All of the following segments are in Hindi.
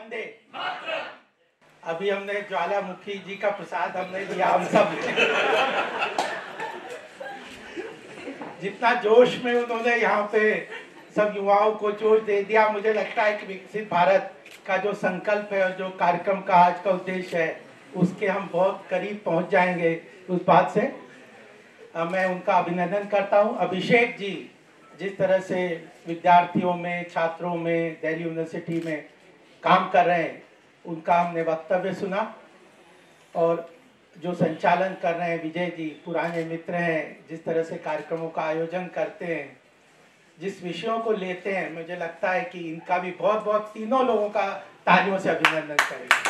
वंदे अभी हमने ज्वालामुखी जी का प्रसाद हमने दिया, हम सब जितना जोश में उन्होंने यहाँ पे सब युवाओं को जोश दे दिया। मुझे लगता है कि विकसित भारत का जो संकल्प है और जो कार्यक्रम का आज का उद्देश्य है उसके हम बहुत करीब पहुंच जाएंगे। उस बात से मैं उनका अभिनंदन करता हूं। अभिषेक जी जिस तरह से विद्यार्थियों में, छात्रों में, दिल्ली यूनिवर्सिटी में काम कर रहे हैं, उनका हमने वक्तव्य सुना। और जो संचालन कर रहे हैं विजय जी, पुराने मित्र हैं, जिस तरह से कार्यक्रमों का आयोजन करते हैं, जिस विषयों को लेते हैं, मुझे लगता है कि इनका भी बहुत बहुत तीनों लोगों का तालियों से अभिनंदन करेंगे।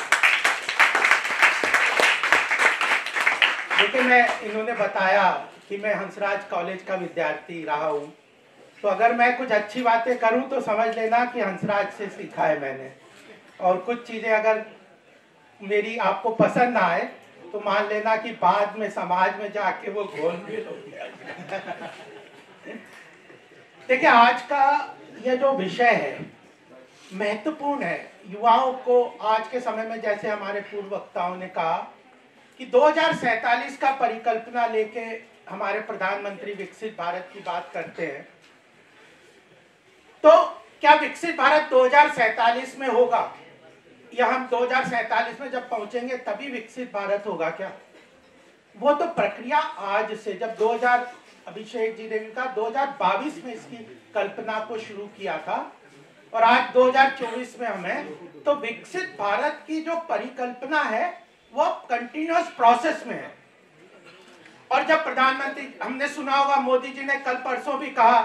लेकिन इन्होंने बताया कि मैं हंसराज कॉलेज का विद्यार्थी रहा हूँ, तो अगर मैं कुछ अच्छी बातें करूँ तो समझ लेना कि हंसराज से सीखा है मैंने, और कुछ चीज़ें अगर मेरी आपको पसंद ना आए तो मान लेना कि बाद में समाज में जाके वो घोल-मेल हो गया। देखिए, आज का ये जो विषय है महत्वपूर्ण है। युवाओं को आज के समय में, जैसे हमारे पूर्व वक्ताओं ने कहा कि 2047 का परिकल्पना लेके हमारे प्रधानमंत्री विकसित भारत की बात करते हैं, तो क्या विकसित भारत 2047 में होगा या हम 2047 में जब पहुंचेंगे तभी विकसित भारत होगा क्या? वो तो प्रक्रिया आज से, जब 2000 अभिषेक जी ने कहा 2022 में इसकी कल्पना को शुरू किया था और आज 2024 में हमें, तो विकसित भारत की जो परिकल्पना है वो कंटिन्यूअस प्रोसेस में है। और जब प्रधानमंत्री, हमने सुना होगा मोदी जी ने कल परसों भी कहा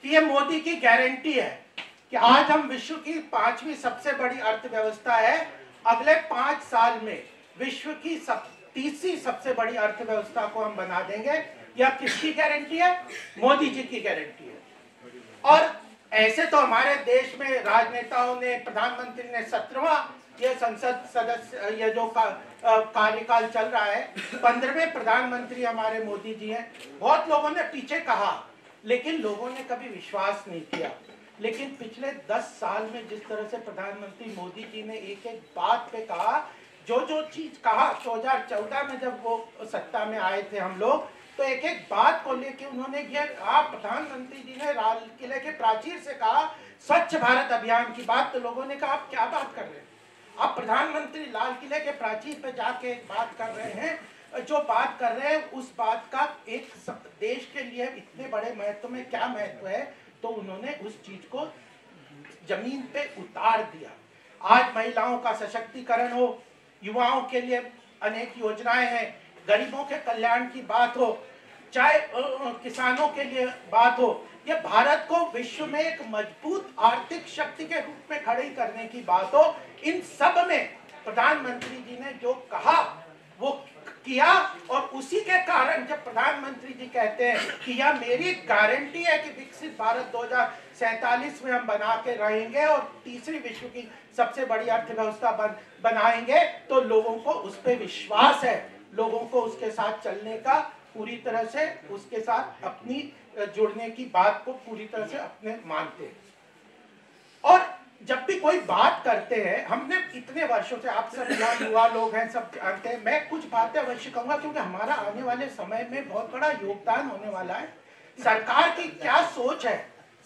कि ये मोदी की गारंटी है कि आज हम विश्व की 5वीं सबसे बड़ी अर्थव्यवस्था है, अगले 5 साल में विश्व की 30वीं सबसे बड़ी अर्थव्यवस्था को हम बना देंगे। यह किसकी गारंटी है? मोदी जी की गारंटी है। और ऐसे तो हमारे देश में राजनेताओं ने, प्रधानमंत्री ने 17वां ये संसद सदस्य, ये जो कार्यकाल चल रहा है, 15वें प्रधानमंत्री हमारे मोदी जी हैं। बहुत लोगों ने पीछे कहा, लेकिन लोगों ने कभी विश्वास नहीं किया। लेकिन पिछले 10 साल में जिस तरह से प्रधानमंत्री मोदी जी ने एक एक बात पे कहा, जो चीज कहा 2014 में जब वो सत्ता में आए थे हम लोग, तो एक एक बात को लेके उन्होंने ये कहा। प्रधानमंत्री जी ने लाल किले के प्राचीर से कहा स्वच्छ भारत अभियान की बात, तो लोगों ने कहा आप क्या बात कर रहे हैं? आप प्रधानमंत्री लाल किले के प्राचीर पे जाके एक बात कर रहे हैं, जो बात कर रहे हैं उस बात का एक देश के लिए इतने बड़े महत्व में क्या महत्व है? तो उन्होंने उस चीज को जमीन पे उतार दिया। आज महिलाओं का सशक्तिकरण हो, युवाओं के लिए अनेक योजनाएं हैं, गरीबों के कल्याण की बात हो, चाहे किसानों के लिए बात हो, ये भारत को विश्व में एक मजबूत आर्थिक शक्ति के रूप में खड़ी करने की बात हो, इन सब में प्रधानमंत्री जी ने जो कहा वो किया। और उसी के कारण जब प्रधानमंत्री जी कहते हैं कि यह मेरी गारंटी है कि विकसित भारत 2047 में हम बना के रहेंगे और तीसरी विश्व की सबसे बड़ी अर्थव्यवस्था बनाएंगे, तो लोगों को उस पर विश्वास है, लोगों को उसके साथ चलने का पूरी तरह से, उसके साथ अपनी जुड़ने की बात को पूरी तरह से अपने मानते हैं। और जब भी कोई बात करते हैं, हमने इतने वर्षों से, आप सब युवा लोग हैं, सब जानते हैं, मैं कुछ बातें अवश्य कहूंगा क्योंकि हमारा आने वाले समय में बहुत बड़ा योगदान होने वाला है। सरकार की क्या सोच है,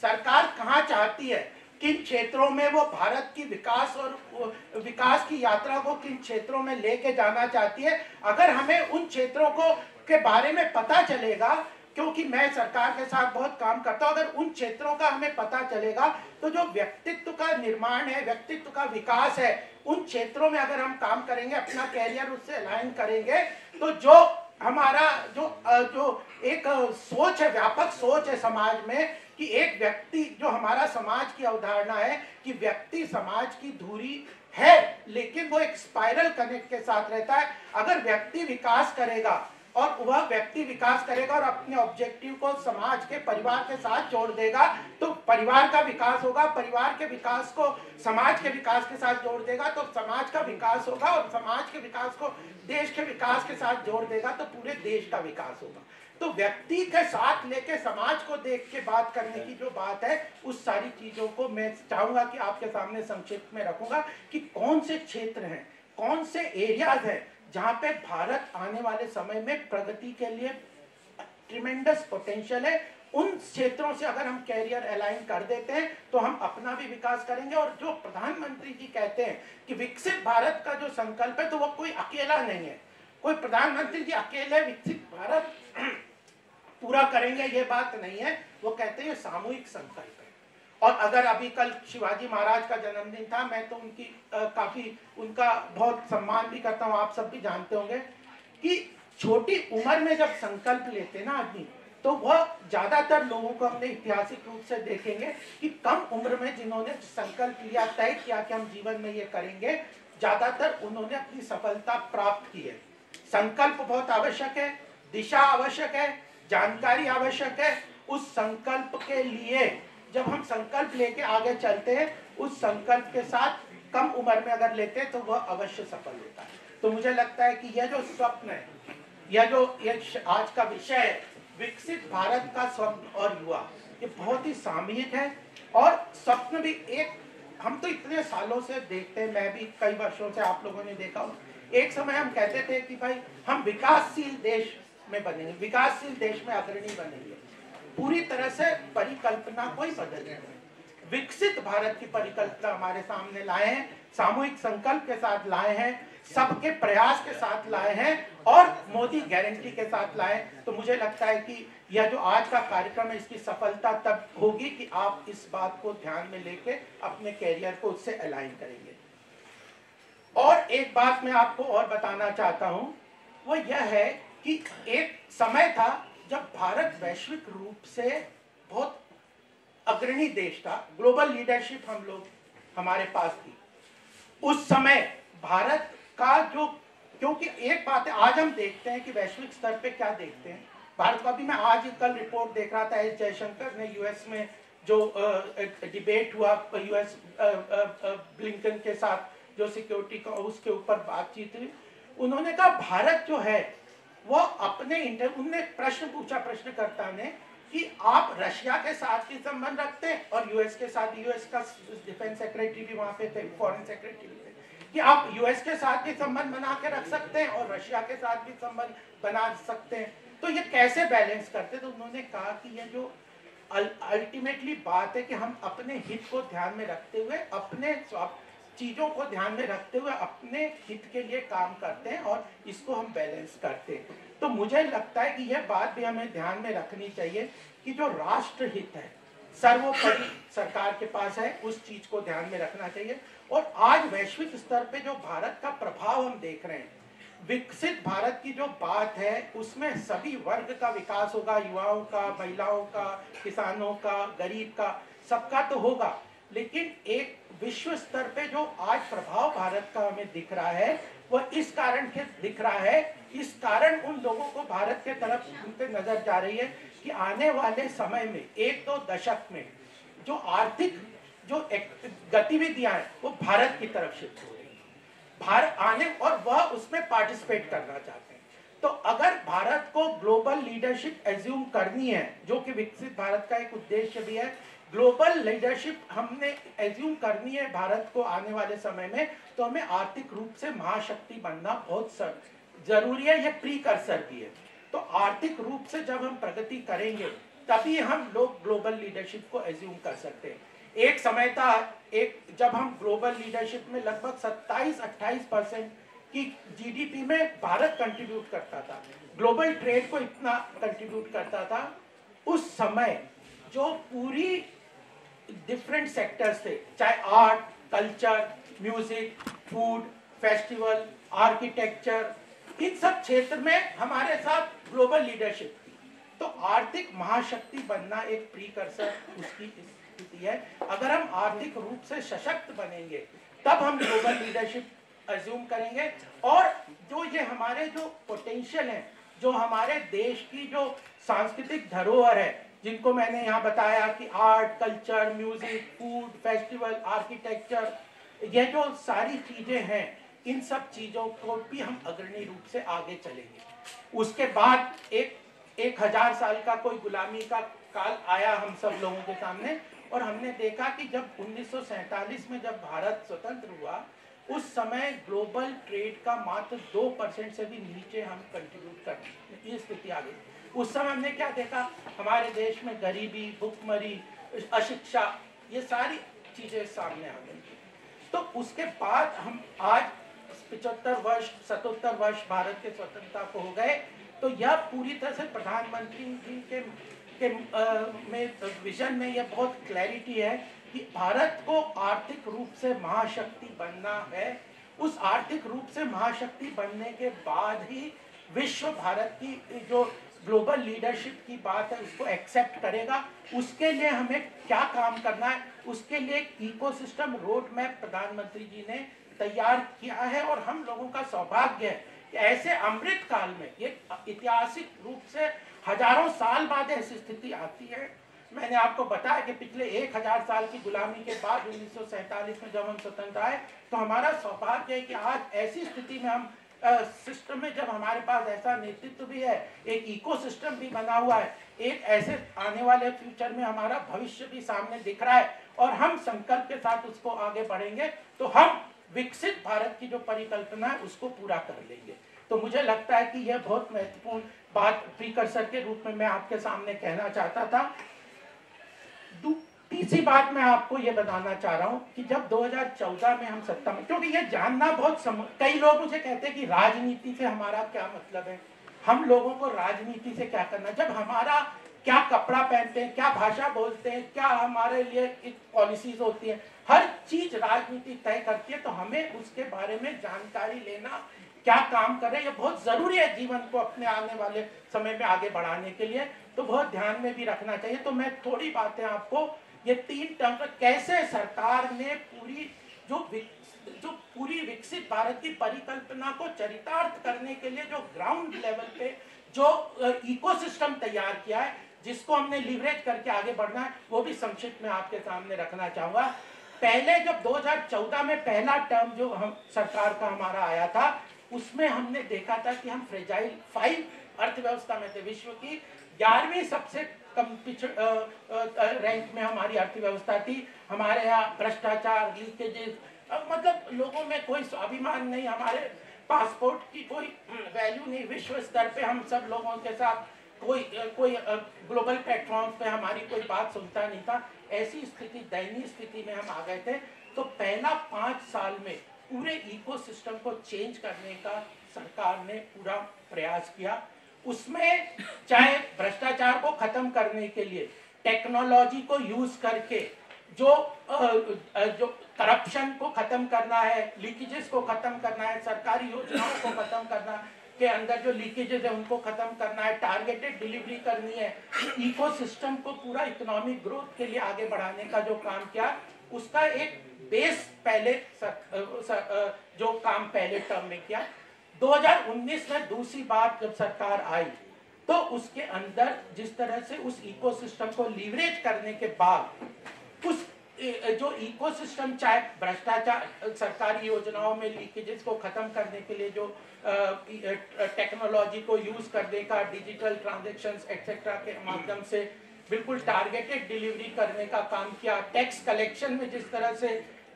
सरकार कहाँ चाहती है, किन क्षेत्रों में वो भारत की विकास और विकास की यात्रा को किन क्षेत्रों में लेके जाना चाहती है। अगर हमें उन क्षेत्रों को के बारे में पता चलेगा, क्योंकि मैं सरकार के साथ बहुत काम करता हूं, अगर उन क्षेत्रों का हमें पता चलेगा तो जो व्यक्तित्व का निर्माण है, व्यक्तित्व का विकास है, उन क्षेत्रों में अगर हम काम करेंगे, अपना कैरियर उससे अलाइन करेंगे, तो जो हमारा जो एक सोच है, व्यापक सोच है समाज में कि एक व्यक्ति, जो हमारा समाज की अवधारणा है कि व्यक्ति समाज की धुरी है, लेकिन वो एक स्पाइरल कनेक्ट के साथ रहता है। अगर व्यक्ति विकास करेगा और वह व्यक्ति विकास करेगा और अपने ऑब्जेक्टिव को समाज के, परिवार के साथ जोड़ देगा, तो परिवार का विकास होगा, परिवार के विकास को समाज के विकास के साथ जोड़ देगा तो समाज का विकास होगा, और समाज के विकास को देश के विकास के साथ जोड़ देगा तो पूरे देश का विकास होगा। तो व्यक्ति के साथ लेके समाज को देख के बात करने की जो बात है, उस सारी चीजों को मैं चाहूंगा कि आपके सामने संक्षिप्त में रखूंगा कि कौन से क्षेत्र हैं, कौन से एरियाज हैं जहां पे भारत आने वाले समय में प्रगति के लिए ट्रिमेंडस पोटेंशियल है। उन क्षेत्रों से अगर हम कैरियर अलाइन कर देते हैं तो हम अपना भी विकास करेंगे। और जो प्रधानमंत्री जी कहते हैं कि विकसित भारत का जो संकल्प है, तो वो कोई अकेला नहीं है, कोई प्रधानमंत्री जी अकेले विकसित भारत पूरा करेंगे ये बात नहीं है। वो कहते हैं ये सामूहिक संकल्प है। और अगर अभी कल शिवाजी महाराज का जन्मदिन था, मैं तो उनकी काफी उनका बहुत सम्मान भी करता हूँ। आप सब भी जानते होंगे कि छोटी उम्र में जब संकल्प लेते ना आदमी, तो वह ज्यादातर लोगों को हमने ऐतिहासिक रूप से देखेंगे कि कम उम्र में जिन्होंने संकल्प लिया, तय किया कि हम जीवन में ये करेंगे, ज्यादातर उन्होंने अपनी सफलता प्राप्त की है। संकल्प बहुत आवश्यक है, दिशा आवश्यक है, जानकारी आवश्यक है। उस संकल्प के लिए जब हम संकल्प लेके आगे चलते हैं, उस संकल्प के साथ कम उम्र में अगर लेते हैं तो वह अवश्य सफल होता है। तो मुझे लगता है कि यह जो स्वप्न है, यह जो आज का विषय है, विकसित भारत का स्वप्न और युवा, ये बहुत ही सामयिक है। और स्वप्न भी एक, हम तो इतने सालों से देखते हैं, मैं भी कई वर्षों से, आप लोगों ने देखा हो, एक समय हम कहते थे कि भाई हम विकासशील देश में बनेंगे, विकासशील देश में अग्रणी बनेंगे। पूरी तरह से परिकल्पना कोई बदल नहीं। विकसित भारत की परिकल्पना हमारे सामने लाए हैं, सामूहिक संकल्प के साथ लाए हैं, सबके प्रयास के साथ लाए हैं और मोदी गारंटी के साथ लाए। तो मुझे लगता है कि यह जो आज का कार्यक्रम है, इसकी सफलता तब होगी कि आप इस बात को ध्यान में लेके अपने कैरियर को उससे अलाइन करेंगे। और एक बात मैं आपको और बताना चाहता हूं, वो यह है कि एक समय था जब भारत वैश्विक रूप से बहुत अग्रणी देश था, ग्लोबल लीडरशिप हम लोग हमारे पास थी उस समय भारत का जो, क्योंकि एक बात है, आज हम देखते हैं कि वैश्विक स्तर पे क्या देखते हैं भारत का भी। मैं आज कल रिपोर्ट देख रहा था, एस जयशंकर ने यूएस में जो डिबेट हुआ यूएस ब्लिंकन के साथ, जो सिक्योरिटी का उसके ऊपर बातचीत हुई, उन्होंने कहा भारत जो है वो अपने उनने प्रश्न पूछा प्रश्नकर्ता ने कि आप रशिया के साथ भी संबंध रखते हैं और यूएस के साथ, यूएस का डिफेंस सेक्रेटरी भी वहां पे थे, फॉरेन सेक्रेटरी भी थे, कि आप यूएस के साथ भी संबंध बना के रख सकते हैं और रशिया के साथ भी संबंध बना सकते हैं, तो ये कैसे बैलेंस करते। तो उन्होंने कहा कि ये जो अल्टीमेटली बात है कि हम अपने हित को ध्यान में रखते हुए, अपने चीजों को ध्यान में रखते हुए अपने हित के लिए काम करते हैं और इसको हम बैलेंस करते हैं। तो मुझे लगता है कि यह बात भी हमें ध्यान में रखनी चाहिए कि जो राष्ट्र हित है सर्वोपरि सरकार के पास है, उस चीज को ध्यान में रखना चाहिए। और आज वैश्विक स्तर पे जो भारत का प्रभाव हम देख रहे हैं, विकसित भारत की जो बात है उसमें सभी वर्ग का विकास होगा, युवाओं का, महिलाओं का, किसानों का, गरीब का, सबका तो होगा, लेकिन एक विश्व स्तर पे जो आज प्रभाव भारत का हमें दिख रहा है, वह इस कारण के दिख रहा है, इस कारण उन लोगों को भारत के तरफ उनके नजर जा रही है कि आने वाले समय में 1-2 दशक में जो आर्थिक जो गतिविधियां हैं वो भारत की तरफ शिफ्ट हो रही है, भारत आने, और वह उसमें पार्टिसिपेट करना चाहते हैं। तो अगर भारत को ग्लोबल लीडरशिप एज्यूम करनी है, जो कि विकसित भारत का एक उद्देश्य भी है, ग्लोबल लीडरशिप हमने एज्यूम करनी है भारत को आने वाले समय में, तो हमें आर्थिक रूप से महाशक्ति बनना बहुत जरूरी है, यह प्रीकर्सर भी है। तो आर्थिक रूप से जब हम प्रगति करेंगे तभी हम लोग ग्लोबल लीडरशिप को एज्यूम कर सकते हैं। एक समय था, एक जब हम ग्लोबल लीडरशिप में लगभग 27-28% की जीडीपी में भारत कंट्रीब्यूट करता था, ग्लोबल ट्रेड को इतना कंट्रीब्यूट करता था। उस समय जो पूरी डिफरेंट सेक्टर्स थे, चाहे art, culture, music, food, festival, architecture, इन सब क्षेत्र में हमारे साथ ग्लोबल लीडरशिप थी। तो आर्थिक महाशक्ति बनना एक प्रीकर्सर उसकी स्थिति है। अगर हम आर्थिक रूप से सशक्त बनेंगे तब हम ग्लोबल लीडरशिप अज्यूम करेंगे। और जो ये हमारे जो पोटेंशियल है, जो हमारे देश की जो सांस्कृतिक धरोहर है, जिनको मैंने यहाँ बताया कि art, culture, music, food, festival, architecture, ये जो सारी चीजें हैं, इन सब चीजों को भी हम अग्रणी रूप से आगे चलेंगे। उसके बाद एक 1000 साल का कोई गुलामी का काल आया हम सब लोगों के सामने, और हमने देखा कि जब 1947 में जब भारत स्वतंत्र हुआ, उस समय ग्लोबल ट्रेड का मात्र 2% से भी नीचे हम कंट्रीब्यूट करते, ये स्थिति आ गई। उस समय हमने क्या देखा, हमारे देश में गरीबी, भुखमरी, अशिक्षा, ये सारी चीजें सामने आ गई। तो उसके बाद हम आज 75 वर्ष 77 वर्ष भारत के स्वतंत्रता को हो गए, तो यह पूरी तरह से प्रधानमंत्री जी के में विजन में यह बहुत क्लैरिटी है कि भारत को आर्थिक रूप से महाशक्ति बनना है। उस आर्थिक रूप से महाशक्ति बनने के बाद ही विश्व भारत की जो ग्लोबल लीडरशिप की बात है उसको एक्सेप्ट करेगा। उसके लिए हमें क्या काम करना है, उसके लिए एक इकोसिस्टम रोड मैप प्रधानमंत्री जी ने तैयार किया है, और हम लोगों का सौभाग्य है कि ऐसे अमृत काल में, ये ऐतिहासिक रूप से हजारों साल बाद ऐसी स्थिति आती है। मैंने आपको बताया कि पिछले 1000 साल की गुलामी के बाद 1947 में जब हम स्वतंत्र आए, तो हमारा सौभाग्य है कि आज ऐसी स्थिति में हम सिस्टम में, जब हमारे पास ऐसा नेतृत्व भी है, एक इकोसिस्टम भी बना हुआ है, एक ऐसे आने वाले फ्यूचर में हमारा भविष्य भी सामने दिख रहा है, और हम संकल्प के साथ उसको आगे बढ़ेंगे तो हम विकसित भारत की जो परिकल्पना है उसको पूरा कर लेंगे। तो मुझे लगता है कि यह बहुत महत्वपूर्ण बात प्रीकर्सर के रूप में मैं आपके सामने कहना चाहता था। तीसरी बात मैं आपको ये बताना चाह रहा हूँ कि जब 2014 में हम सत्ता में, क्योंकि ये जानना बहुत कई लोग मुझे कहते हैं कि राजनीति से हमारा क्या मतलब है, हम लोगों को राजनीति से क्या करना, जब हमारा क्या कपड़ा पहनते हैं, क्या भाषा बोलते हैं, क्या हमारे लिए पॉलिसीज होती है, हर चीज राजनीति तय करती है। तो हमें उसके बारे में जानकारी लेना, क्या काम करें, ये बहुत जरूरी है जीवन को अपने आने वाले समय में आगे बढ़ाने के लिए, तो बहुत ध्यान में भी रखना चाहिए। तो मैं थोड़ी बातें आपको ये 3 टर्म कैसे सरकार ने पूरी विकसित भारत की परिकल्पना को चरितार्थ करने के लिए जो ग्राउंड लेवल पे जो इकोसिस्टम तैयार किया है, जिसको हमने लीवरेज करके आगे बढ़ना है, वो भी संक्षिप्त में आपके सामने रखना चाहूंगा। पहले जब 2014 में पहला टर्म जो हम सरकार का हमारा आया था, उसमें हमने देखा था कि हम फ्रेजाइल 5 अर्थव्यवस्था में थे, विश्व की 11वीं सबसे कम रैंक में हमारी अर्थव्यवस्था थी। हमारे यहाँ भ्रष्टाचार, लीकेजेस, मतलब लोगों में कोई स्वाभिमान नहीं, हमारे पासपोर्ट की कोई वैल्यू नहीं, विश्व स्तर पे हम सब लोगों के साथ कोई ग्लोबल प्लेटफॉर्म पे हमारी कोई बात सुनता नहीं था। ऐसी स्थिति, दयनीय स्थिति में हम आ गए थे। तो पहला 5 साल में पूरे इकोसिस्टम को चेंज करने का सरकार ने पूरा प्रयास किया। उसमें चाहे भ्रष्टाचार को खत्म करने के लिए टेक्नोलॉजी को यूज करके जो करप्शन को खत्म करना है, लीकेजेस को खत्म करना है, सरकारी योजनाओं को खत्म करना के अंदर जो लीकेजेस है उनको खत्म करना है, टारगेटेड डिलीवरी करनी है, इकोसिस्टम को पूरा इकोनॉमिक ग्रोथ के लिए आगे बढ़ाने का जो काम किया, उसका एक बेस पहले जो काम पहले टर्म में किया। 2019 में दूसरी बार जब सरकार आई, तो उसके अंदर जिस तरह से उस इकोसिस्टम को लीवरेज करने के बाद उस जो इकोसिस्टम, चाहे भ्रष्टाचार, सरकारी योजनाओं में लीकेजेस को खत्म करने के लिए जो टेक्नोलॉजी को यूज करने का, डिजिटल ट्रांजैक्शंस एक्सेट्रा के माध्यम से बिल्कुल टारगेटेड डिलीवरी करने का काम किया, टैक्स कलेक्शन में जिस तरह से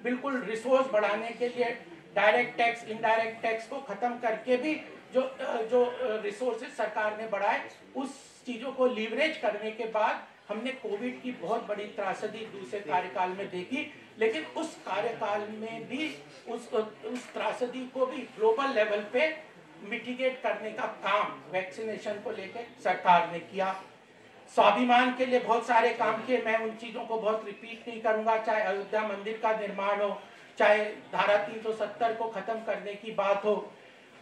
बिल्कुल रिसोर्स बढ़ाने के लिए डायरेक्ट टैक्स, इनडायरेक्ट टैक्स को खत्म करके भी जो रिसोर्सेज सरकार ने बढ़ाए, उस चीजों को लीवरेज करने के बाद हमने कोविड की बहुत बड़ी त्रासदी दूसरे कार्यकाल में देखी, लेकिन उस कार्यकाल में भी उस त्रासदी को भी ग्लोबल लेवल पे मिटिगेट करने का काम वैक्सीनेशन को लेकर सरकार ने किया। स्वाभिमान के लिए बहुत सारे काम किए, मैं उन चीजों को बहुत रिपीट नहीं करूंगा, चाहे अयोध्या मंदिर का निर्माण हो, चाहे धारा 370 को खत्म करने की बात हो।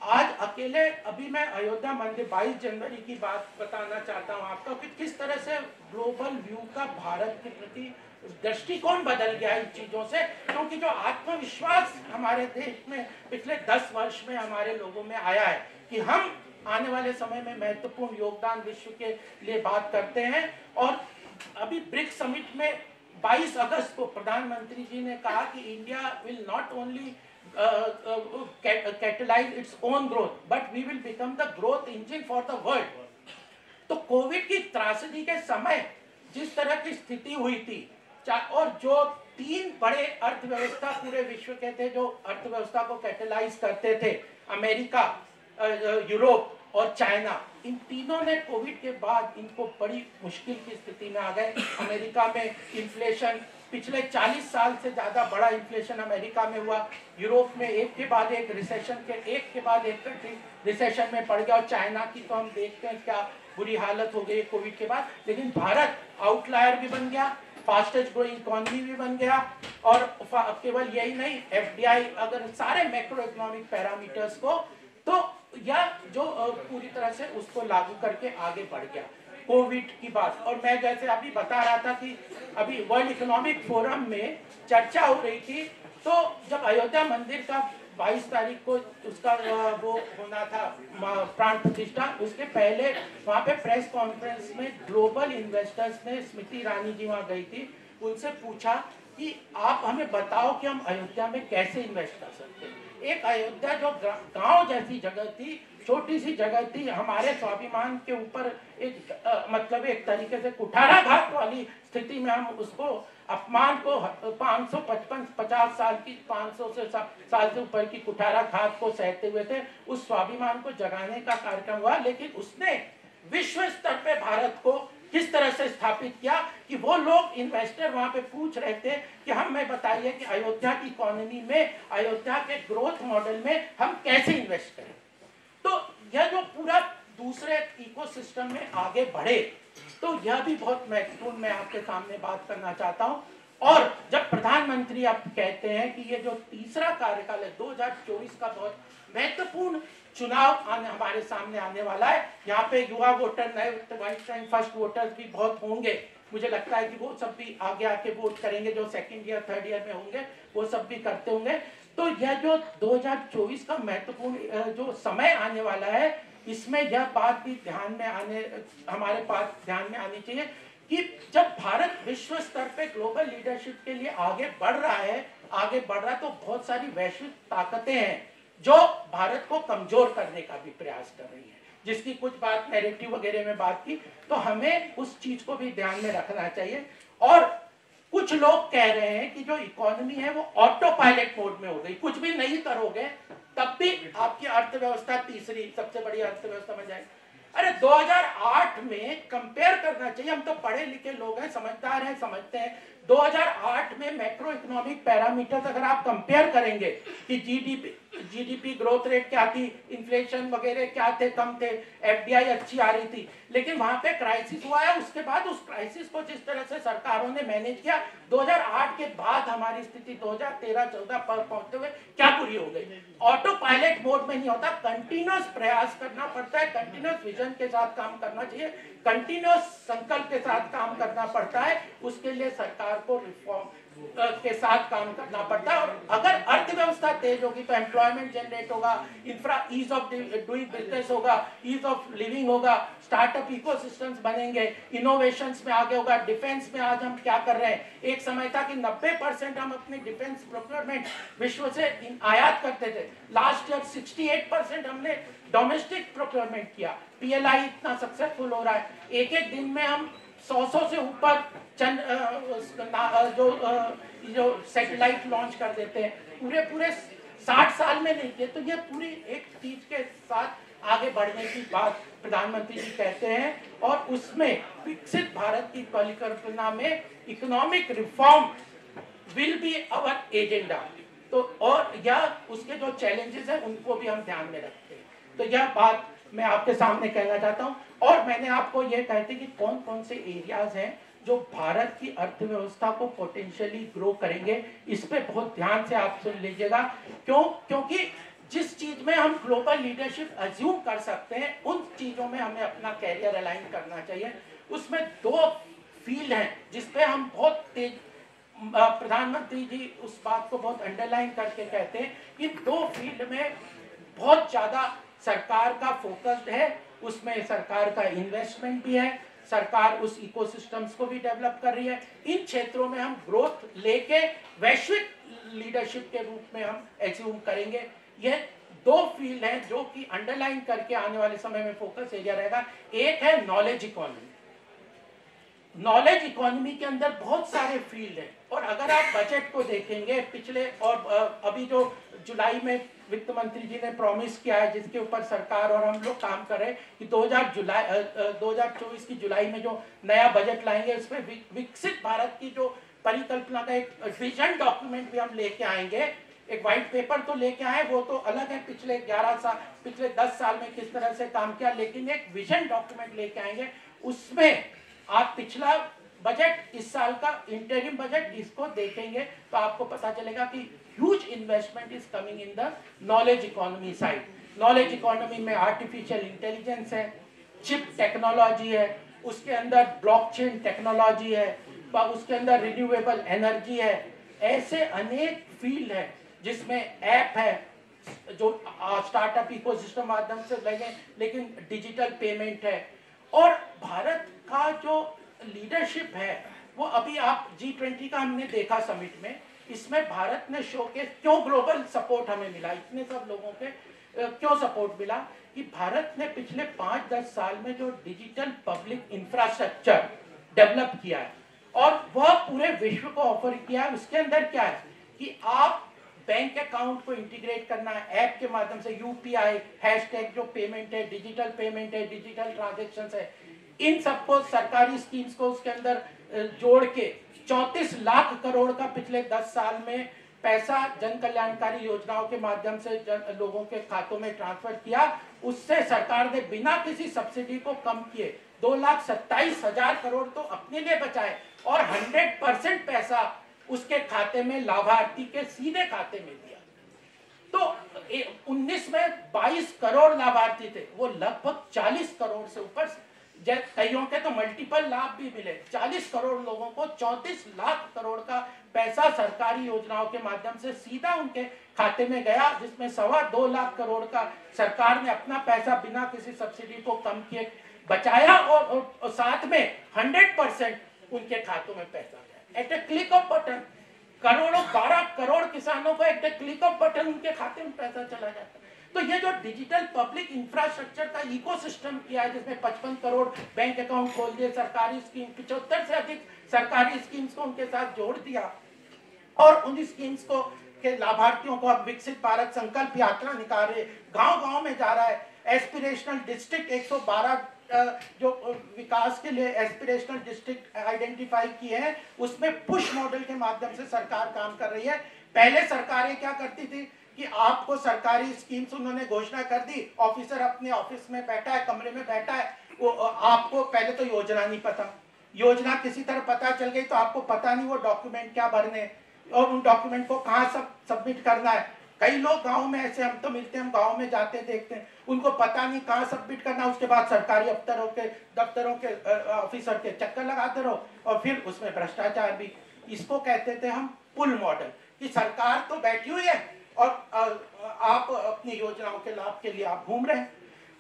आज अकेले अभी मैं अयोध्या मंदिर 22 जनवरी की बात बताना चाहता हूँ आपको कि किस तरह से ग्लोबल व्यू का भारत के प्रति दृष्टिकोण बदल गया इन चीजों से, क्योंकि जो आत्मविश्वास हमारे देश में पिछले 10 वर्ष में हमारे लोगों में आया है कि हम आने वाले समय में महत्वपूर्ण योगदान विश्व के लिए बात करते हैं। और अभी ब्रिक्स समिट में 22 अगस्त को प्रधानमंत्री जी ने कहा कि India will not only catalyze its own growth, but we will become the growth engine for the world. तो कोविड की त्रासदी के समय जिस तरह की स्थिति हुई थी, और जो 3 बड़े अर्थव्यवस्था पूरे विश्व के थे जो अर्थव्यवस्था को कैटेलाइज करते थे, अमेरिका, यूरोप और चाइना, इन तीनों ने कोविड के बाद इनको बड़ी मुश्किल की स्थिति में आ गए। अमेरिका में इन्फ्लेशन, पिछले 40 साल से ज़्यादा बड़ा इन्फ्लेशन अमेरिका में हुआ। यूरोप में एक के बाद एक कंट्री रिसेशन में पड़ गया, और चाइना की तो हम देखते हैं क्या बुरी हालत हो गई कोविड के बाद। लेकिन भारत आउटलायर भी बन गया, फास्टेस्ट ग्रोइंग इकोनॉमी भी बन गया, और केवल यही नहीं, एफडीआई अगर सारे मैक्रो इकोनॉमिक पैरामीटर्स को तो यह जो पूरी तरह से उसको लागू करके आगे बढ़ गया कोविड की बात। और मैं जैसे अभी बता रहा था कि अभी वर्ल्ड इकोनॉमिक फोरम में चर्चा हो रही थी, तो जब अयोध्या मंदिर का 22 तारीख को उसका वो होना था प्राण प्रतिष्ठा, उसके पहले वहाँ पे प्रेस कॉन्फ्रेंस में ग्लोबल इन्वेस्टर्स ने, स्मृति ईरानी जी वहाँ गई थी, उनसे पूछा कि आप हमें बताओ कि हम अयोध्या में कैसे इन्वेस्ट कर सकते हैं। एक अयोध्या जो गांव जैसी जगह थी, छोटी सी जगह थी, हमारे स्वाभिमान के ऊपर एक मतलब एक तरीके से कुठाराघात वाली स्थिति में हम उसको अपमान को 550 साल की 500 से साल से ऊपर की कुठाराघात को सहते हुए थे। उस स्वाभिमान को जगाने का कार्यक्रम हुआ, लेकिन उसने विश्व स्तर पे भारत को किस तरह से स्थापित किया कि वो लोग इन्वेस्टर वहां पे पूछ रहे थे कि हमें बताइए कि अयोध्या की इकोनॉमी में, अयोध्या के ग्रोथ मॉडल में हम कैसे इन्वेस्ट करें। तो यह जो पूरा दूसरे इकोसिस्टम में आगे बढ़े, तो यह भी बहुत महत्वपूर्ण मैं आपके सामने बात करना चाहता हूं। और जब प्रधानमंत्री आप कहते हैं कि ये जो तीसरा कार्यकाल है 2024 का बहुत महत्वपूर्ण चुनाव हमारे सामने आने वाला है, यहाँ पे युवा वोटर, नए फर्स्ट वोटर्स भी बहुत होंगे, मुझे लगता है कि वो सब भी आगे आके वोट करेंगे, जो सेकंड ईयर थर्ड ईयर में होंगे वो सब भी करते होंगे। तो यह जो 2024 का महत्वपूर्ण जो समय आने वाला है, इसमें यह बात भी हमारे पास ध्यान में आनी चाहिए कि जब भारत विश्व स्तर पे ग्लोबल लीडरशिप के लिए आगे बढ़ रहा है, तो बहुत सारी वैश्विक ताकतें हैं जो भारत को कमजोर करने का भी प्रयास कर रही है, जिसकी कुछ बात नैरेटिव वगैरह में बात की, तो हमें उस चीज को भी ध्यान में रखना चाहिए। और कुछ लोग कह रहे हैं कि जो इकोनॉमी है वो ऑटो पायलट मोड में हो गई, कुछ भी नहीं करोगे तब भी आपकी अर्थव्यवस्था तीसरी सबसे बड़ी अर्थव्यवस्था बन जाएगी। अरे 2008 में कंपेयर करना चाहिए, हम तो पढ़े लिखे लोग हैं, समझदार हैं, समझते हैं। 2008 में मैक्रो इकोनॉमिक पैरामीटर्स अगर आप कंपेयर करेंगे कि जीडीपी ग्रोथ रेट क्या थी, इन्फ्लेशन वगैरह क्या थे, कम थे, एफडीआई अच्छी आ रही थी, लेकिन वहां पे क्राइसिस हुआ है। उसके बाद उस क्राइसिस को जिस तरह से सरकारों ने मैनेज किया, 2008 के बाद हमारी स्थिति 2013-14 पर पहुंचते हुए क्या पूरी हो गई। ऑटो पायलट मोड में नहीं होता, कंटिन्यूअस प्रयास करना पड़ता है, कंटिन्यूअस विजन के साथ काम करना चाहिए, कंटिन्यूअस संकल्प के साथ काम करना पड़ता है। उसके लिए सरकार को रिफॉर्म के साथ काम करना पड़ता है। और अगर अर्थव्यवस्था तेज होगी तो एम्प्लॉयमेंट जनरेट होगा, ईज ऑफ डूइंग बिजनेस होगा, ईज ऑफ लिविंग होगा, स्टार्टअप इकोसिस्टम्स बनेंगे, इनोवेशंस में आगे होगा। डिफेंस में आज हम क्या कर रहे हैं, एक समय था कि 90% हम अपने डिफेंस प्रोक्योरमेंट विश्व से आयात करते थे, लास्ट ईयर 68% हमने डोमेस्टिक प्रोक्योरमेंट किया। पीएलआई इतना सक्सेसफुल हो रहा है, एक एक दिन में हम 100 से ऊपर जो सैटेलाइट लॉन्च कर देते हैं, पूरे 60 साल में नहीं किए। तो ये पूरी एक चीज के साथ आगे बढ़ने की बात प्रधानमंत्री जी कहते हैं, और उसमें विकसित भारत की परिकल्पना में economic reform will be our agenda. तो और यह उसके जो चैलेंजेस हैं उनको भी हम ध्यान में रखते हैं। तो यह बात मैं आपके सामने कहना चाहता हूं। और मैंने आपको यह कहते कि कौन कौन से एरियाज हैं जो भारत की अर्थव्यवस्था को पोटेंशियली ग्रो करेंगे, इस पे बहुत ध्यान से आप सुन लीजिएगा। क्योंकि जिस चीज में हम ग्लोबल लीडरशिप अज्यूम कर सकते हैं, उन चीजों में हमें अपना कैरियर अलाइन करना चाहिए। उसमें 2 फील्ड हैं जिसपे हम बहुत तेज, प्रधानमंत्री जी उस बात को बहुत अंडरलाइन करके कहते हैं कि 2 फील्ड में बहुत ज्यादा सरकार का फोकस्ड है। उसमें सरकार का इन्वेस्टमेंट भी है, सरकार उस इकोसिस्टम्स को भी डेवलप कर रही है। इन क्षेत्रों में हम ग्रोथ लेके वैश्विक लीडरशिप के रूप में हम एज्यूम करेंगे। यह दो फील्ड हैं जो कि अंडरलाइन करके आने वाले समय में फोकस एरिया रहेगा। एक है नॉलेज इकोनॉमी। नॉलेज इकोनॉमी के अंदर बहुत सारे फील्ड हैं, और अगर आप बजट को देखेंगे पिछले और अभी जो जुलाई में वित्त मंत्री जी ने प्रॉमिस किया है, जिसके ऊपर सरकार और हम लोग काम कर रहे हैं कि 2024 की जुलाई में जो नया बजट लाएंगे, इसमें विकसित भारत की जो परिकल्पना का एक विजन डॉक्यूमेंट भी हम लेके आएंगे। एक व्हाइट पेपर तो लेके आए, वो तो अलग है, पिछले 10 साल में किस तरह से काम किया, लेकिन एक विजन डॉक्यूमेंट लेके आएंगे। उसमें आप पिछला बजट, इस साल का इंटरिम बजट, इसको देखेंगे तो आपको पता चलेगा कि huge investment is coming in the knowledge economy side. Knowledge economy में आर्टिफिशियल इंटेलिजेंस है, चिप टेक्नोलॉजी है, उसके अंदर ब्लॉकचेन टेक्नोलॉजी है, उसके अंदर रिन्यूएबल एनर्जी है। ऐसे अनेक फील्ड है जिसमें ऐप है जो स्टार्टअप इकोसिस्टम माध्यम से लगे, लेकिन डिजिटल पेमेंट है। और भारत का जो लीडरशिप है वो अभी आप G20 का हमने देखा समिट में, इसमें भारत ने शोकेस, क्यों ग्लोबल सपोर्ट हमें मिला, इतने सब लोगों के क्यों सपोर्ट मिला, कि भारत ने पिछले 5-10 साल में जो डिजिटल पब्लिक इंफ्रास्ट्रक्चर डेवलप किया है और वह पूरे विश्व को ऑफर किया है। उसके अंदर क्या है कि आप बैंक अकाउंट को इंटीग्रेट करना है ऐप के माध्यम से, यूपीआई, हैशटैग जो पेमेंट है, डिजिटल पेमेंट है, डिजिटल ट्रांजैक्शंस है, इन सबको सरकारी स्कीम्स को उसके अंदर जोड़ के 34 लाख करोड़ का पिछले 10 साल में पैसा जन कल्याणकारी योजनाओं के माध्यम से लोगों के खातों में ट्रांसफर किया। उससे सरकार ने बिना किसी सब्सिडी को कम किए 2,27,000 करोड़ तो अपने लिए बचाए और 100% पैसा उसके खाते में, लाभार्थी के सीधे खाते में दिया। तो 19 में 22 करोड़ लाभार्थी थे, वो लगभग 40 करोड़ से ऊपर, कईयों के तो मल्टीपल लाभ भी मिले। 40 करोड़ लोगों को 34 लाख करोड़ का पैसा सरकारी योजनाओं के माध्यम से सीधा उनके खाते में गया, जिसमें 2.25 लाख करोड़ का सरकार ने अपना पैसा बिना किसी सब्सिडी को कम किए बचाया, और साथ में 100% उनके खातों में पैसा गया एट ए क्लिक ऑफ बटन। करोड़ों, 12 करोड़ किसानों को एट ए क्लिक ऑफ बटन उनके खाते में पैसा चला जाता। तो ये जो डिजिटल पब्लिक इंफ्रास्ट्रक्चर का इकोसिस्टम किया है, जिसमें 55 करोड़ बैंक अकाउंट खोल दिए, सरकारी स्कीम 75 से अधिक सरकारी स्कीम्स को उनके साथ जोड़ दिया, और उन स्कीम्स को के लाभार्थियों को अब विकसित भारत संकल्प यात्रा निकाल रहे, गांव-गांव में जा रहा है। एस्पिरेशनल डिस्ट्रिक्ट 112 जो विकास के लिए एस्पिरेशनल डिस्ट्रिक्ट आइडेंटिफाई किए हैं, उसमें पुश मॉडल के माध्यम से सरकार काम कर रही है। पहले सरकारें क्या करती थी कि आपको सरकारी स्कीम्स उन्होंने घोषणा कर दी, ऑफिसर अपने ऑफिस में बैठा है, कमरे में बैठा है, वो आपको पहले तो योजना नहीं पता, योजना किसी तरह पता चल गई तो आपको पता नहीं वो डॉक्यूमेंट क्या भरने और उन डॉक्यूमेंट को कहाँ सबमिट करना है। कई लोग गांव में ऐसे, हम तो मिलते हैं, हम गांव में जाते देखते हैं, उनको पता नहीं कहाँ सबमिट करना। उसके बाद सरकारी दफ्तरों के ऑफिसर के चक्कर लगाते रहो, और फिर उसमें भ्रष्टाचार भी। इसको कहते थे हम पुल मॉडल, कि सरकार तो बैठी हुई है और आप अपनी योजनाओं के लाभ के लिए आप घूम रहे हैं।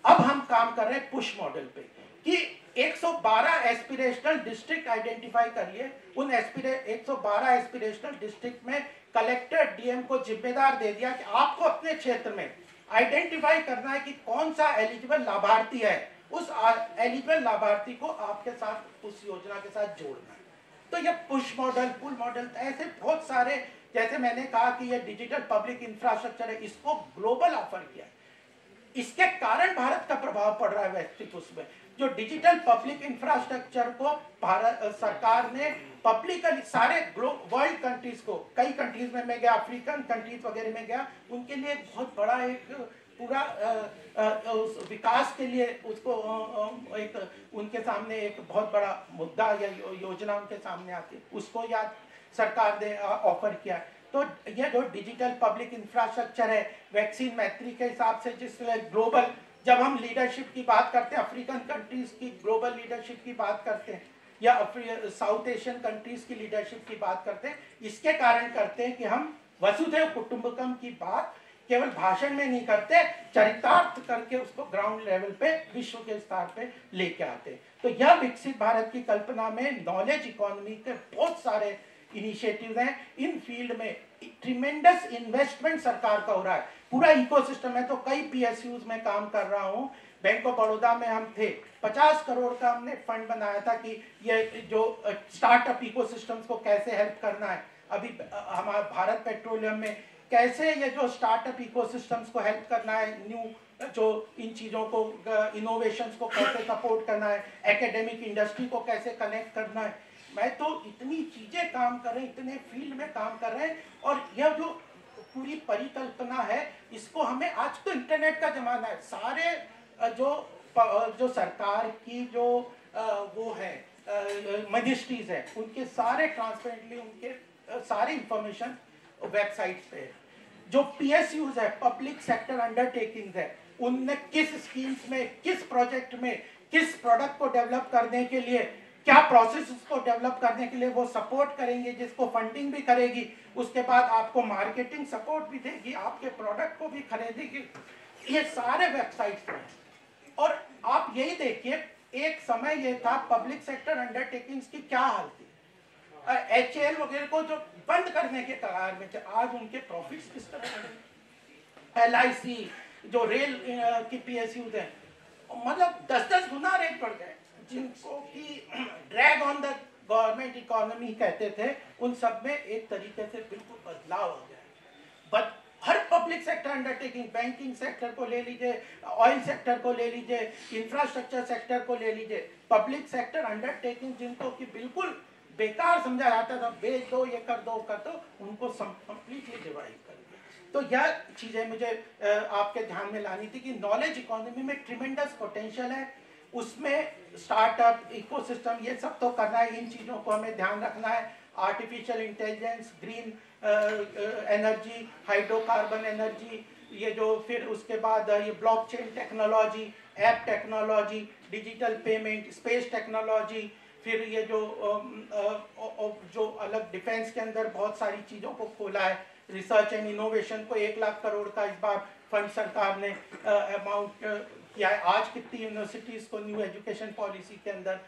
अब हम काम कर रहे हैं पुश मॉडल पे, कि 112 एस्पिरेशनल डिस्ट्रिक्ट आइडेंटिफाई कर लिए। उन 112 एस्पिरेशनल डिस्ट्रिक्ट में कलेक्टर, डीएम को जिम्मेदार दे दिया कि आपको अपने क्षेत्र में आइडेंटिफाई करना है कि कौन सा एलिजिबल लाभार्थी है, उस एलिजिबल लाभार्थी को आपके साथ उस योजना के साथ जोड़ना है। तो ये पुश मॉडल, पुल मॉडल, ऐसे बहुत सारे, जैसे मैंने कहा कि ये डिजिटल पब्लिक इंफ्रास्ट्रक्चर है, इसको ग्लोबल ऑफर किया है। इसके कारण भारत का प्रभाव पड़ रहा है वैश्विक उसमें। जो डिजिटल पब्लिक इंफ्रास्ट्रक्चर को भारत सरकार ने पब्लिकली सारे वर्ल्ड कंट्रीज को, कई कंट्रीज में मैं गया, अफ्रीकन कंट्रीज वगैरह में गया, उनके लिए बहुत बड़ा एक पूरा उस विकास के लिए उसको एक उनके सामने एक बहुत बड़ा मुद्दा या योजना उनके सामने आती है, उसको याद सरकार ने ऑफर किया। तो ये जो डिजिटल पब्लिक इंफ्रास्ट्रक्चर है, वैक्सीन मैत्री के हिसाब से, जिसमें ग्लोबल, जब हम लीडरशिप की बात करते हैं, अफ्रीकन कंट्रीज की ग्लोबल लीडरशिप की बात करते हैं, या साउथ एशियन कंट्रीज की लीडरशिप की बात करते हैं, इसके कारण करते हैं कि हम वसुधैव कुटुंबकम की बात केवल भाषण में नहीं करते, चरितार्थ करके उसको ग्राउंड लेवल पे, विश्व के स्तर पे लेके आते। तो यह विकसित भारत की कल्पना में नॉलेज इकोनॉमी के बहुत सारे इनिशिएटिव्स हैं। इन फील्ड में ट्रिमेंडस इन्वेस्टमेंट सरकार का हो रहा है, पूरा इकोसिस्टम है। तो कई पीएसयूज में काम कर रहा हूँ, बैंक ऑफ बड़ौदा में हम थे, 50 करोड़ का हमने फंड बनाया था कि ये जो स्टार्टअप इकोसिस्टम्स को कैसे हेल्प करना है। अभी हमारा भारत पेट्रोलियम में कैसे ये जो स्टार्टअप इकोसिस्टम्स को हेल्प करना है, न्यू जो इन चीज़ों को इनोवेशंस को कैसे सपोर्ट करना है, एकेडमिक इंडस्ट्री को कैसे कनेक्ट करना है। मैं तो इतनी चीज़ें काम कर रहे हैं, इतने फील्ड में काम कर रहे हैं, और यह जो पूरी परिकल्पना है इसको हमें, आज तो इंटरनेट का जमाना है, सारे जो सरकार की जो वो है मिनिस्ट्रीज है, उनके सारे ट्रांसपेरेंटली उनके सारे इंफॉर्मेशन वेबसाइट्स पे है। जो पीएसयूज है, पब्लिक सेक्टर अंडरटेकिंग्स है, उनने किस स्कीम्स में, किस प्रोजेक्ट में, किस प्रोडक्ट को डेवलप करने के लिए, क्या प्रोसेस को डेवलप करने के लिए वो सपोर्ट करेंगे, जिसको फंडिंग भी करेगी, उसके बाद आपको मार्केटिंग सपोर्ट भी देगी, आपके प्रोडक्ट को भी खरीदेगी, ये सारे वेबसाइट्स हैं। और आप यही देखिए, एक समय ये था पब्लिक सेक्टर अंडरटेकिंग्स की क्या हाल थी, एचएएल वगैरह को जो बंद करने के कगार में थे, आज उनके प्रॉफिट्स किस तरह, एलआईसी जो रेल की पीएसयूज है, मतलब 10-10 गुना रेट बढ़ गए, जिनको कि drag on the government economy कहते थे, उन सब में एक तरीके से बिल्कुल बदलाव हो गया। But her public sector undertaking, banking sector को ले लीजिए, ऑयल सेक्टर को ले लीजिए, इंफ्रास्ट्रक्चर सेक्टर को ले लीजिए, पब्लिक सेक्टर अंडरटेकिंग जिनको कि बिल्कुल बेकार समझा जाता था, बेच दो, ये कर दो, उनको कंप्लीटली डिवाइड कर दिया। तो यह चीज़ें मुझे आपके ध्यान में लानी थी कि नॉलेज इकोनॉमी में ट्रिमेंडस पोटेंशियल है, उसमें स्टार्टअप इकोसिस्टम ये सब तो करना है, इन चीज़ों को हमें ध्यान रखना है। Artificial intelligence, green energy, hydrocarbon energy, ये जो फिर उसके बाद ये blockchain technology, app technology, digital payment, space technology, फिर ये जो अलग डिफेंस के अंदर बहुत सारी चीज़ों को खोला है, रिसर्च एंड इनोवेशन को 1 लाख करोड़ का इस बार फंड सरकार ने अमाउंट किया है। आज कितनी यूनिवर्सिटीज़ को न्यू एजुकेशन पॉलिसी के अंदर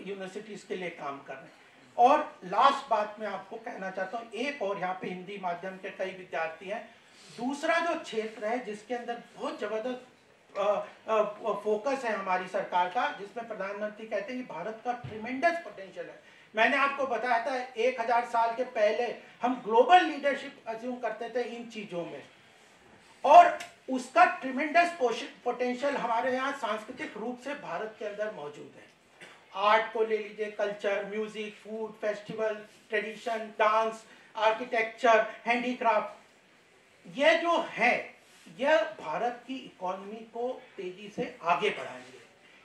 यूनिवर्सिटीज़ के लिए काम कर रहे हैं। और लास्ट बात मैं आपको कहना चाहता हूँ, एक और यहाँ पे हिंदी माध्यम के कई विद्यार्थी हैं, दूसरा जो क्षेत्र है जिसके अंदर बहुत ज़बरदस्त फोकस है हमारी सरकार का, जिसमें प्रधानमंत्री कहते हैं कि भारत का ट्रिमेंडस पोटेंशियल है। मैंने आपको बताया था 1000 साल के पहले हम ग्लोबल लीडरशिप अज्यूम करते थे इन चीज़ों में, और उसका ट्रिमेंडस पोटेंशियल हमारे यहाँ सांस्कृतिक रूप से भारत के अंदर मौजूद है। आर्ट को ले लीजिए, culture, music, food, festival, tradition, dance, architecture, handicraft, ये जो है यह भारत की इकोनॉमी को तेजी से आगे बढ़ाएंगे।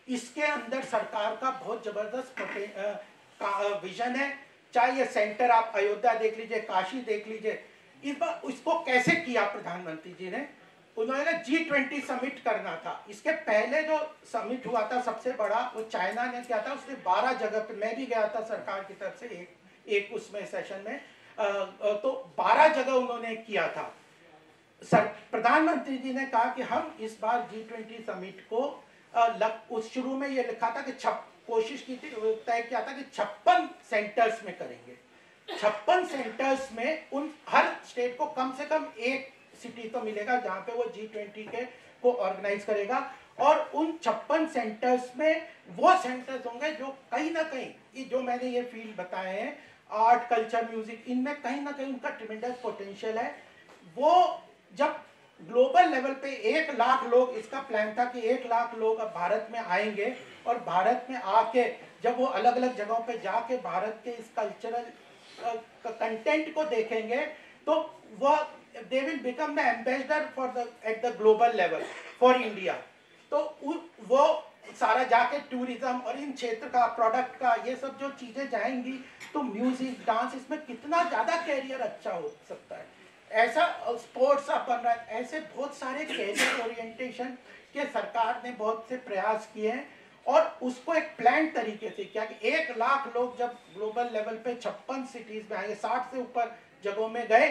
इसके अंदर सरकार का बहुत जबरदस्त विजन है। चाहे ये सेंटर आप अयोध्या देख लीजिए, काशी देख लीजिए, इस बार इसको कैसे किया प्रधानमंत्री जी ने, उन्होंने G20 समिट करना था। इसके पहले जो समिट हुआ था सबसे बड़ा, वो चाइना ने किया था, उसने 12 जगह पे, मैं भी गया था सरकार की तरफ से एक उसमें सेशन में, तो 12 जगह उन्होंने किया था। प्रधानमंत्री जी ने कहा कि हम इस बार G20 समिट को उस शुरू में ये लिखा था कि कोशिश की थी, तय किया था कि 56 सेंटर्स में करेंगे। 56 सेंटर्स में उन हर स्टेट को कम से कम एक सिटी तो मिलेगा जहां पे वो G20 के को ऑर्गेनाइज करेगा, और उन 56 सेंटर्स में वो सेंटर्स होंगे जो कहीं ना कहीं, जो मैंने ये फील्ड बताए हैं, आर्ट, कल्चर, म्यूजिक, इनमें कहीं ना कहीं उनका ट्रिमेंडस पोटेंशियल है। वो जब ग्लोबल लेवल पे 1 लाख लोग, इसका प्लान था कि 1 लाख लोग अब भारत में आएंगे, और भारत में आके जब वो अलग अलग जगहों पे जाके भारत के इस कल्चरल कंटेंट को देखेंगे, तो वह they will become the ambassador for the at the global level for India. तो वो सारा जाके टूरिज्म और इन क्षेत्र का, प्रोडक्ट का, ये सब जो चीज़ें जाएंगी, तो म्यूजिक, डांस, इसमें कितना ज़्यादा कैरियर अच्छा हो सकता है। ऐसा स्पोर्ट्स बन रहा है, ऐसे बहुत सारे कैरियर ओरिएंटेशन के सरकार ने बहुत से प्रयास किए हैं, और उसको एक प्लान तरीके से किया कि 1 लाख लोग जब ग्लोबल लेवल पे 56 सिटीज में आएंगे, 60 से ऊपर जगहों में गए,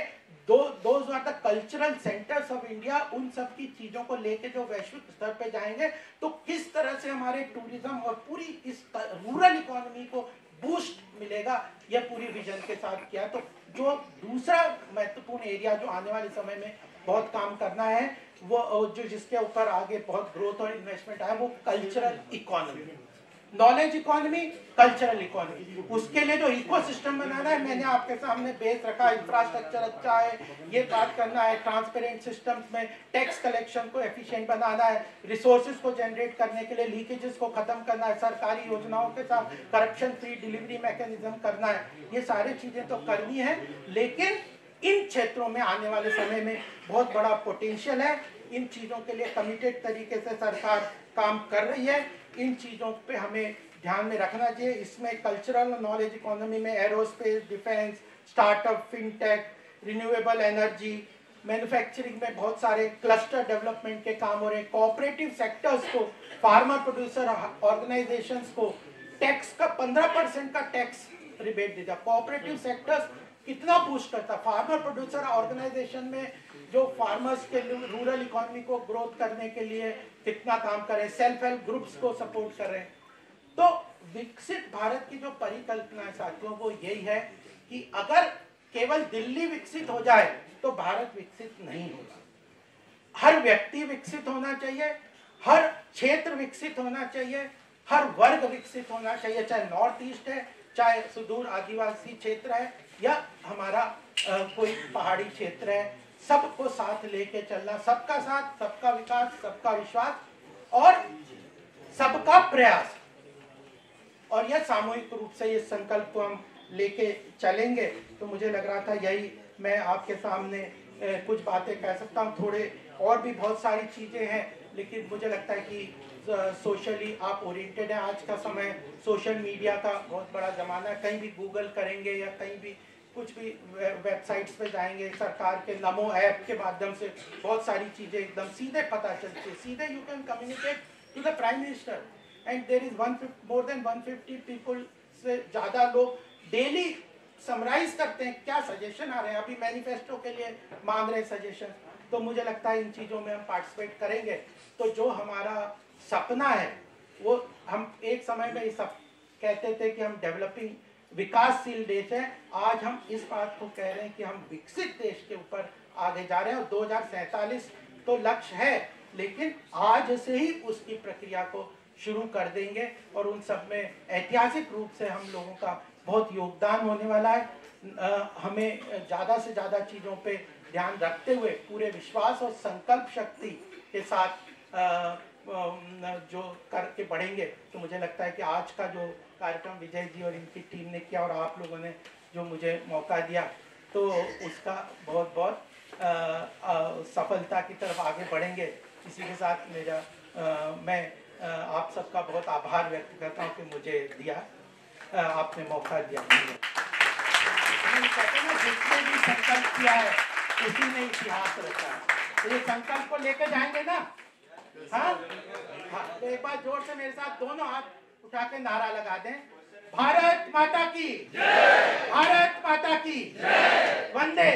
those are the cultural centres of India, उन सब की चीज़ों को लेके जो वैश्विक स्तर पे जाएंगे, तो किस तरह से हमारे टूरिज्म और पूरी इस रूरल इकोनॉमी को बूस्ट मिलेगा, यह पूरी विजन के साथ किया। तो जो दूसरा महत्वपूर्ण एरिया जो आने वाले समय में बहुत काम करना है, वो जो जिसके ऊपर आगे बहुत ग्रोथ और इन्वेस्टमेंट आया, वो cultural economy, knowledge economy, cultural economy. उसके लिए जो इकोसिस्टम बनाना है, मैंने आपके सामने बेस रखा, इंफ्रास्ट्रक्चर अच्छा है, ये बात करना है, ट्रांसपेरेंट सिस्टम्स में टैक्स कलेक्शन को एफिशिएंट बनाना है, रिसोर्सेज को जनरेट करने के लिए लीकेजेस को खत्म करना है, सरकारी योजनाओं के साथ करप्शन फ्री डिलीवरी मैकेनिज्म करना है। ये सारी चीजें तो करनी है, लेकिन इन क्षेत्रों में आने वाले समय में बहुत बड़ा पोटेंशियल है। इन चीजों के लिए कमिटेड तरीके से सरकार काम कर रही है। इन चीजों पे हमें ध्यान में रखना चाहिए। इसमें कल्चरल नॉलेज इकोनॉमी में aerospace, defence, startup, fintech, renewable energy, manufacturing में बहुत सारे क्लस्टर डेवलपमेंट के काम हो रहे हैं। कोऑपरेटिव सेक्टर्स को, फार्मर प्रोड्यूसर ऑर्गेनाइजेशंस को टैक्स का 15% का टैक्स रिबेट दे दिया। कोऑपरेटिव सेक्टर्स कितना बूस्ट करता, फार्मर प्रोड्यूसर ऑर्गेनाइजेशन में जो फार्मर्स के रूरल इकोनॉमी को ग्रोथ करने के लिए कितना काम कर रहे हैं, सेल्फ हेल्प ग्रुप्स को सपोर्ट कर रहे हैं। तो विकसित भारत की जो परिकल्पना है साथियों, वो यही है कि अगर केवल दिल्ली विकसित हो जाए तो भारत विकसित नहीं होगा। हर व्यक्ति विकसित होना चाहिए, हर क्षेत्र विकसित होना चाहिए, हर वर्ग विकसित होना चाहिए, चाहे नॉर्थ ईस्ट है, चाहे सुदूर आदिवासी क्षेत्र है, या हमारा कोई पहाड़ी क्षेत्र है। सबको साथ लेके चलना, सबका साथ, सबका विकास, सबका विश्वास और सबका प्रयास। और यह सामूहिक रूप से ये संकल्प को हम लेके चलेंगे। तो मुझे लग रहा था यही मैं आपके सामने कुछ बातें कह सकता हूँ। थोड़े और भी बहुत सारी चीजें हैं, लेकिन मुझे लगता है कि सोशली आप ओरिएंटेड हैं। आज का समय सोशल मीडिया का बहुत बड़ा जमाना है। कहीं भी गूगल करेंगे या कहीं भी कुछ भी वेबसाइट्स पे जाएंगे, सरकार के नमो ऐप के माध्यम से बहुत सारी चीजें एकदम सीधे पता चलती है। सीधे you can communicate to the prime minister and there is more than 150 people से ज़्यादा लोग डेली समराइज करते हैं क्या सजेशन आ रहे हैं। अभी मैनिफेस्टो के लिए मांग रहे हैं सजेशन। तो मुझे लगता है इन चीज़ों में हम पार्टिसिपेट करेंगे तो जो हमारा सपना है वो, हम एक समय में ये सब कहते थे कि हम डेवलपिंग विकासशील देश है, आज हम इस बात को कह रहे हैं कि हम विकसित देश के ऊपर आगे जा रहे हैं। और 2047 तो लक्ष्य है, लेकिन आज से ही उसकी प्रक्रिया को शुरू कर देंगे और उन सब में ऐतिहासिक रूप से हम लोगों का बहुत योगदान होने वाला है। हमें ज़्यादा से ज़्यादा चीज़ों पे ध्यान रखते हुए पूरे विश्वास और संकल्प शक्ति के साथ जो करके बढ़ेंगे। तो मुझे लगता है कि आज का जो कार्यक्रम विजय जी और इनकी टीम ने किया और आप लोगों ने जो मुझे मौका दिया, तो उसका बहुत बहुत सफलता की तरफ आगे बढ़ेंगे। इसी के साथ मेरा मैं आप सबका बहुत आभार व्यक्त करता हूँ कि मुझे दिया, आपने मौका दिया। जिसने भी संकल्प किया है उसी ने इतिहास रचा है। तो ये संकल्प को लेकर जाएंगे ना? हाँ, तो एक बार जोर से मेरे साथ दोनों हाथ उठा के नारा लगा दें, भारत माता की जय, भारत माता की जय, वंदे